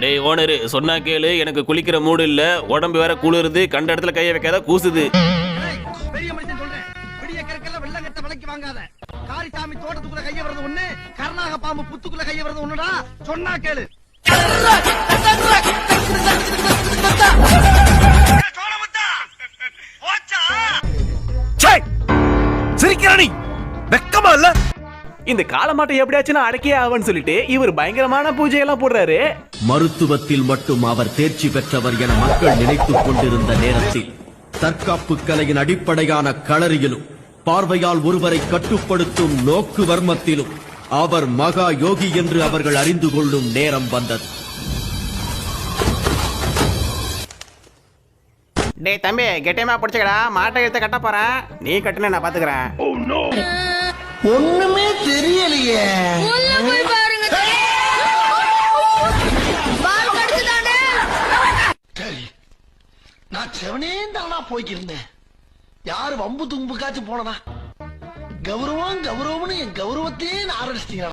டேய் ஓனரு சொன்னா கேளு, எனக்கு குளிக்கிற மூடு இல்ல, உடம்பு வேற குளிருது, கண்ட இடத்துல கைய வைக்காத கூசுது. பெரிய மனுஷன் சொல்றேன், விடிய கற்கல வெள்ளம் கட்ட விலைக்கு வாங்காத. காரிசாமி தோட்டத்துக்குள்ள கைய வரது ஒண்ணு, கர்நாக பாம்பு புத்துக்குள்ள கைய வரது ஒண்ணுடா. சொன்னா கேளு. சிரிக்கிறானி வெக்கமா இல்ல? இந்த காலமாட்டை எப்படியாச்சும் அடக்கியே ஆவன்னு சொல்லிட்டு இவர் பயங்கரமான பூஜையெல்லாம் போடுறாரு. மருத்துவத்தில் மட்டும் அவர் தேர்ச்சி பெற்றவர் என மக்கள் நினைத்துக் கொண்டிருந்த நேரத்தில் தற்காப்பு கலையின் அடிப்படையான களரியிலும் பார்வையால் ஒருவரை கட்டுப்படுத்தும் நோக்கு வர்மத்திலும் அவர் மகா யோகி என்று அவர்கள் அறிந்து கொள்ளும் நேரம் வந்தது. டேய் தம்பி, கெட்டியமா பிடிச்சக்கடா, மாட்டை எடுத்து கட்ட போறேன், நீ கட்டுன நான் பாத்துக்கிறேன். ஒண்ணுமே தெரியலையே. சரி, நான் செவனே தானா போய்க்கிருந்தேன். யாரு வம்பு தும்புக்காச்சும் போனதா? கௌரவம் கௌரவம்னு என் கௌரவத்தையே ஆரம்பிச்சிட்டீங்க.